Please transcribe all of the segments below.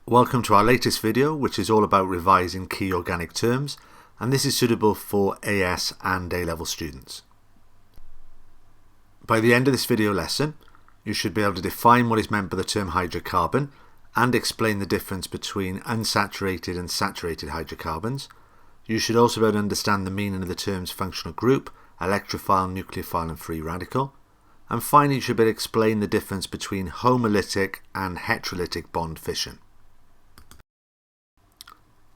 Welcome to our latest video, which is all about revising key organic terms, and this is suitable for AS and A-level students. By the end of this video lesson, you should be able to define what is meant by the term hydrocarbon and explain the difference between unsaturated and saturated hydrocarbons. You should also be able to understand the meaning of the terms functional group, electrophile, nucleophile and free radical. And finally, you should be able to explain the difference between homolytic and heterolytic bond fission.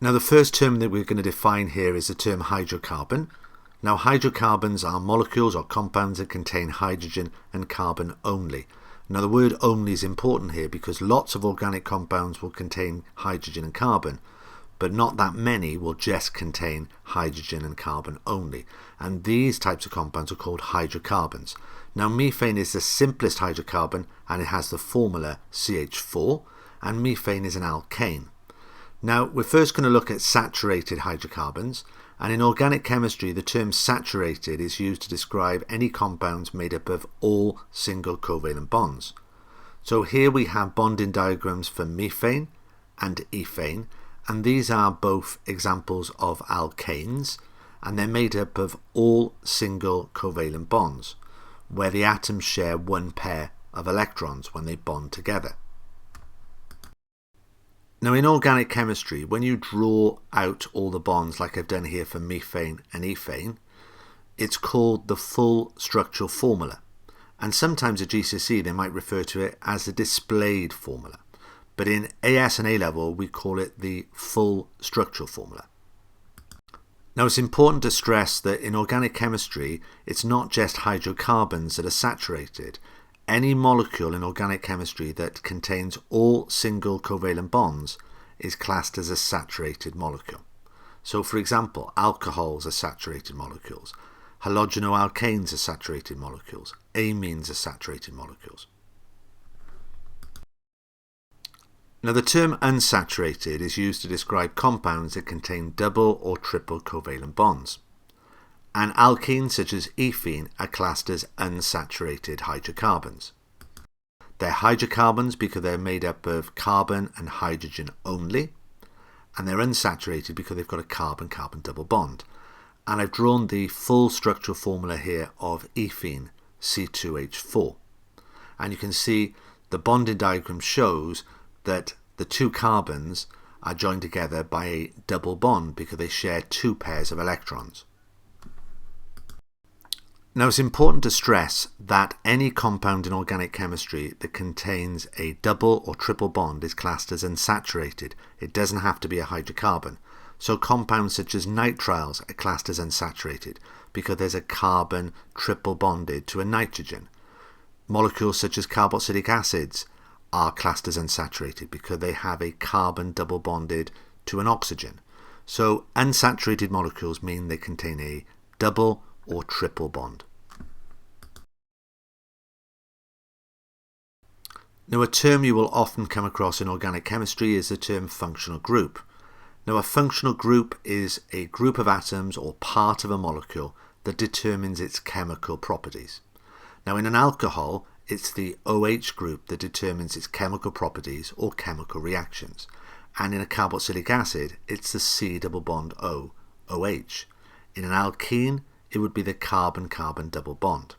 Now, the first term that we're going to define here is the term hydrocarbon. Now, hydrocarbons are molecules or compounds that contain hydrogen and carbon only. Now, the word only is important here because lots of organic compounds will contain hydrogen and carbon, but not that many will just contain hydrogen and carbon only. And these types of compounds are called hydrocarbons. Now, methane is the simplest hydrocarbon and it has the formula CH4, and methane is an alkane. Now, we're first going to look at saturated hydrocarbons, and in organic chemistry the term saturated is used to describe any compounds made up of all single covalent bonds. So here we have bonding diagrams for methane and ethane, and these are both examples of alkanes, and they're made up of all single covalent bonds, where the atoms share one pair of electrons when they bond together. Now, in organic chemistry, when you draw out all the bonds like I've done here for methane and ethane, it's called the full structural formula. And sometimes at GCSE they might refer to it as the displayed formula. But in AS and A-level we call it the full structural formula. Now, it's important to stress that in organic chemistry it's not just hydrocarbons that are saturated. Any molecule in organic chemistry that contains all single covalent bonds is classed as a saturated molecule. So, for example, alcohols are saturated molecules, halogenoalkanes are saturated molecules, amines are saturated molecules. Now, the term unsaturated is used to describe compounds that contain double or triple covalent bonds. And alkenes such as ethene are classed as unsaturated hydrocarbons. They're hydrocarbons because they're made up of carbon and hydrogen only, and they're unsaturated because they've got a carbon-carbon double bond. And I've drawn the full structural formula here of ethene, C2H4. And you can see the bonding diagram shows that the two carbons are joined together by a double bond because they share two pairs of electrons. Now, it's important to stress that any compound in organic chemistry that contains a double or triple bond is classed as unsaturated. It doesn't have to be a hydrocarbon. So compounds such as nitriles are classed as unsaturated because there's a carbon triple bonded to a nitrogen. Molecules such as carboxylic acids are classed as unsaturated because they have a carbon double bonded to an oxygen. So unsaturated molecules mean they contain a double or triple bond. Now, a term you will often come across in organic chemistry is the term functional group. Now, a functional group is a group of atoms or part of a molecule that determines its chemical properties. Now, in an alcohol, it's the OH group that determines its chemical properties or chemical reactions. And in a carboxylic acid, it's the C double bond O, OH. In an alkene, it would be the carbon-carbon double bond.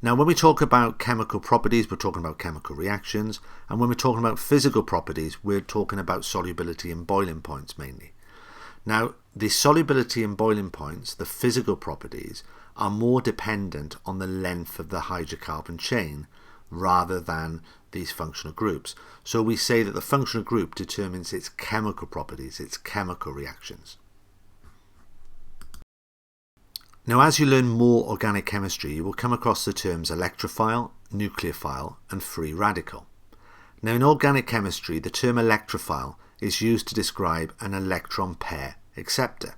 Now, when we talk about chemical properties, we're talking about chemical reactions, and when we're talking about physical properties, we're talking about solubility and boiling points mainly. Now, the solubility and boiling points, the physical properties, are more dependent on the length of the hydrocarbon chain rather than these functional groups. So we say that the functional group determines its chemical properties, its chemical reactions. Now, as you learn more organic chemistry, you will come across the terms electrophile, nucleophile and free radical. Now, in organic chemistry, the term electrophile is used to describe an electron pair acceptor.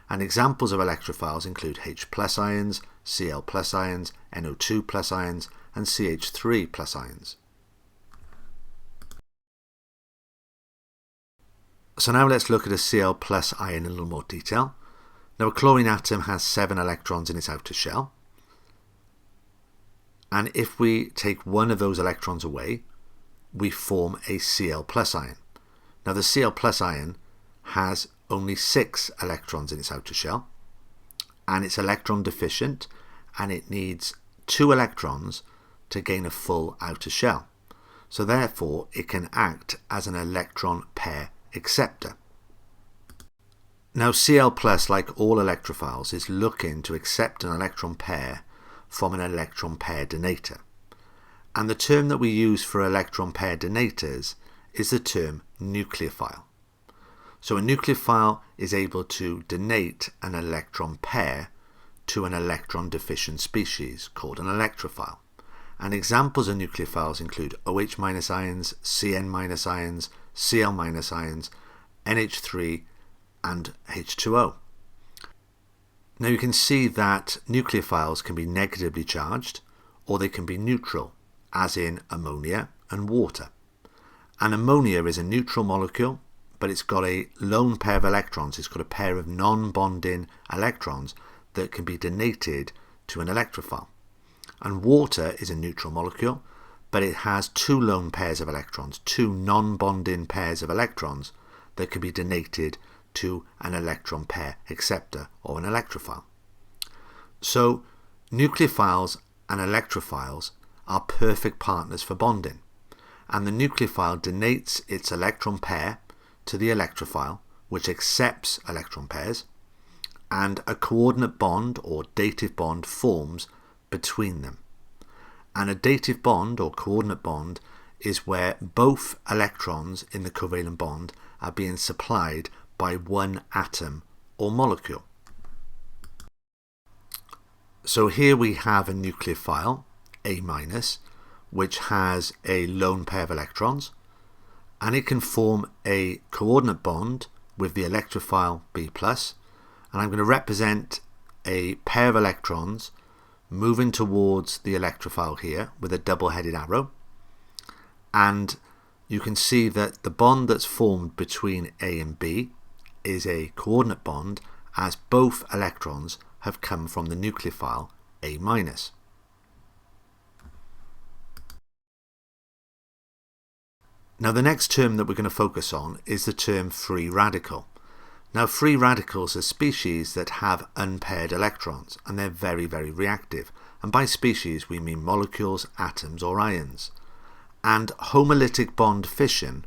And examples of electrophiles include H plus ions, Cl plus ions, NO2 plus ions and CH3 plus ions. So now let's look at a Cl plus ion in a little more detail. Now, a chlorine atom has 7 electrons in its outer shell, and if we take one of those electrons away, we form a Cl plus ion. Now the Cl plus ion has only 6 electrons in its outer shell, and it's electron deficient, and it needs 2 electrons to gain a full outer shell. So therefore it can act as an electron pair acceptor. Now Cl+, like all electrophiles, is looking to accept an electron pair from an electron pair donator. And the term that we use for electron pair donators is the term nucleophile. So a nucleophile is able to donate an electron pair to an electron deficient species called an electrophile. And examples of nucleophiles include OH- ions, Cn- ions, Cl- ions, NH3 and H2O. Now you can see that nucleophiles can be negatively charged or they can be neutral, as in ammonia and water. And ammonia is a neutral molecule, but it's got a lone pair of electrons. It's got a pair of non-bonding electrons that can be donated to an electrophile. And water is a neutral molecule, but it has 2 lone pairs of electrons, 2 non-bonding pairs of electrons that can be donated to an electron pair acceptor or an electrophile. So nucleophiles and electrophiles are perfect partners for bonding, and the nucleophile donates its electron pair to the electrophile, which accepts electron pairs, and a coordinate bond or dative bond forms between them. And a dative bond or coordinate bond is where both electrons in the covalent bond are being supplied by one atom or molecule. So here we have a nucleophile, A-, which has a lone pair of electrons, and it can form a coordinate bond with the electrophile B+, and I'm going to represent a pair of electrons moving towards the electrophile here with a double-headed arrow, and you can see that the bond that's formed between A and B is a coordinate bond, as both electrons have come from the nucleophile A-. Now the next term that we're going to focus on is the term free radical. Now free radicals are species that have unpaired electrons, and they're very, very reactive. And by species we mean molecules, atoms or ions. And homolytic bond fission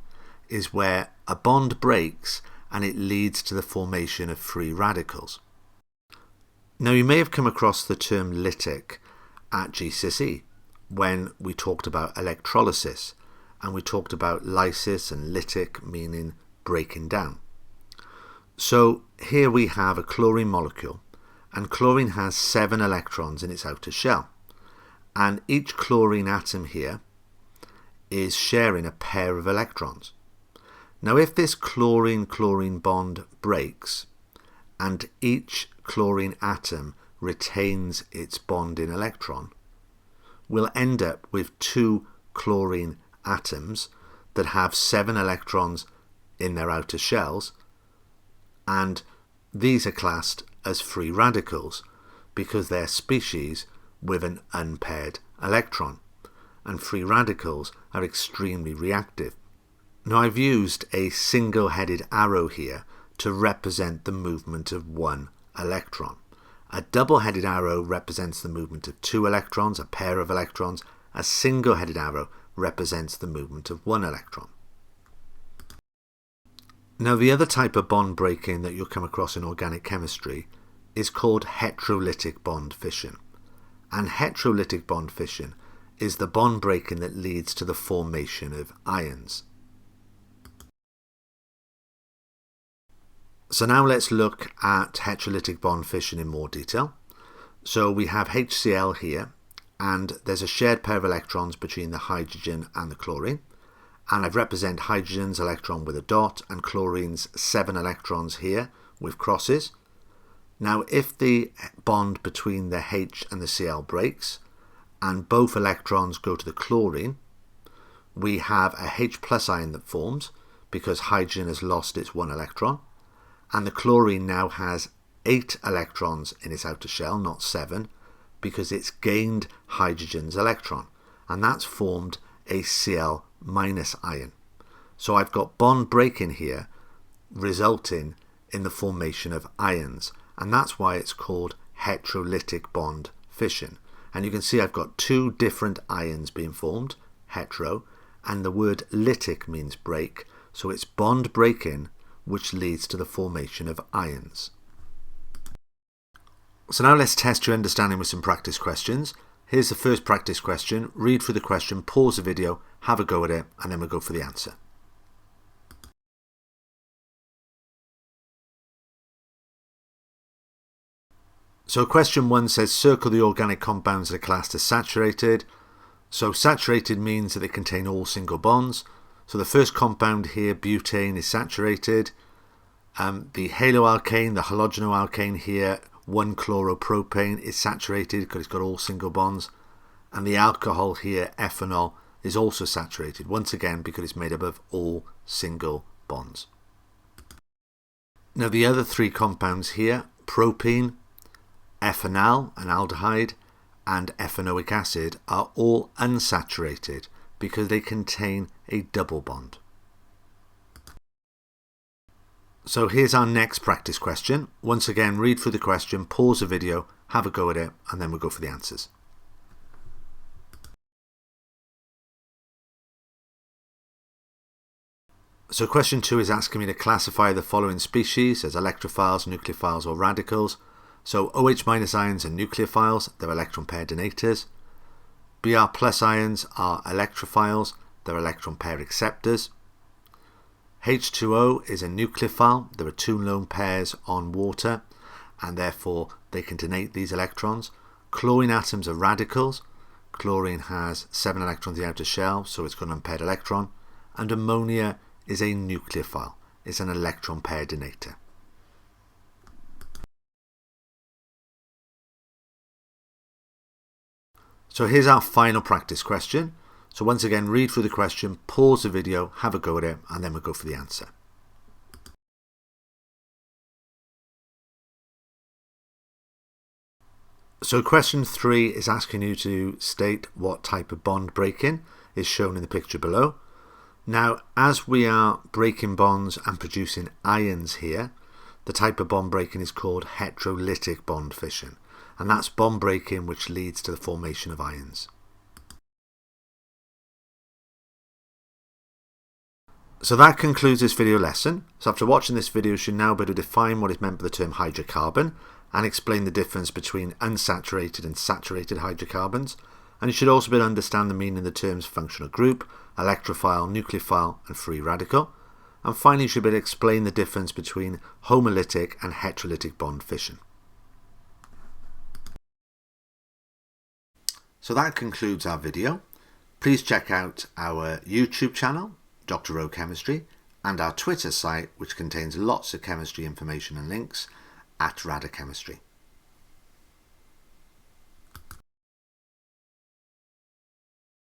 is where a bond breaks and it leads to the formation of free radicals. Now you may have come across the term lytic at GCSE when we talked about electrolysis, and we talked about lysis and lytic meaning breaking down. So here we have a chlorine molecule, and chlorine has 7 electrons in its outer shell, and each chlorine atom here is sharing a pair of electrons. Now if this chlorine-chlorine bond breaks and each chlorine atom retains its bonding electron, we'll end up with 2 chlorine atoms that have 7 electrons in their outer shells, and these are classed as free radicals because they're species with an unpaired electron, and free radicals are extremely reactive. Now I've used a single-headed arrow here to represent the movement of 1 electron. A double-headed arrow represents the movement of 2 electrons, a pair of electrons. A single-headed arrow represents the movement of 1 electron. Now the other type of bond breaking that you'll come across in organic chemistry is called heterolytic bond fission. And heterolytic bond fission is the bond breaking that leads to the formation of ions. So now let's look at heterolytic bond fission in more detail. So we have HCl here, and there's a shared pair of electrons between the hydrogen and the chlorine. And I've represented hydrogen's electron with a dot and chlorine's 7 electrons here with crosses. Now if the bond between the H and the Cl breaks and both electrons go to the chlorine, we have a H+ ion that forms because hydrogen has lost its 1 electron, and the chlorine now has 8 electrons in its outer shell, not 7, because it's gained hydrogen's electron, and that's formed a Cl- ion. So I've got bond breaking here resulting in the formation of ions, and that's why it's called heterolytic bond fission. And you can see I've got two different ions being formed, hetero, and the word lytic means break, so it's bond breaking which leads to the formation of ions. So now let's test your understanding with some practice questions. Here's the first practice question. Read through the question, pause the video, have a go at it, and then we'll go for the answer. So question 1 says circle the organic compounds that are classed as saturated. So saturated means that they contain all single bonds. So the first compound here, butane, is saturated. The haloalkane, the halogenoalkane here, 1-chloropropane, is saturated because it's got all single bonds. And the alcohol here, ethanol, is also saturated, once again because it's made up of all single bonds. Now the other three compounds here, propene, ethanal, an aldehyde, and ethanoic acid, are all unsaturated because they contain a double bond. So here's our next practice question. Once again, read through the question, pause the video, have a go at it, and then we'll go for the answers. So question 2 is asking me to classify the following species as electrophiles, nucleophiles, or radicals. So OH- ions are nucleophiles, they're electron pair donators. Br+ ions are electrophiles, they're electron pair acceptors. H2O is a nucleophile, there are two lone pairs on water and therefore they can donate these electrons. Chlorine atoms are radicals, chlorine has 7 electrons in the outer shell, so it's got an unpaired electron. And ammonia is a nucleophile, it's an electron pair donator. So here's our final practice question. So once again, read through the question, pause the video, have a go at it, and then we'll go for the answer. So question 3 is asking you to state what type of bond breaking is shown in the picture below. Now, as we are breaking bonds and producing ions here, the type of bond breaking is called heterolytic bond fission. And that's bond breaking which leads to the formation of ions. So that concludes this video lesson. So after watching this video, you should now be able to define what is meant by the term hydrocarbon and explain the difference between unsaturated and saturated hydrocarbons. And you should also be able to understand the meaning of the terms functional group, electrophile, nucleophile, and free radical. And finally, you should be able to explain the difference between homolytic and heterolytic bond fission. So that concludes our video. Please check out our YouTube channel, Dr. O Chemistry, and our Twitter site, which contains lots of chemistry information and links, @Radachemistry.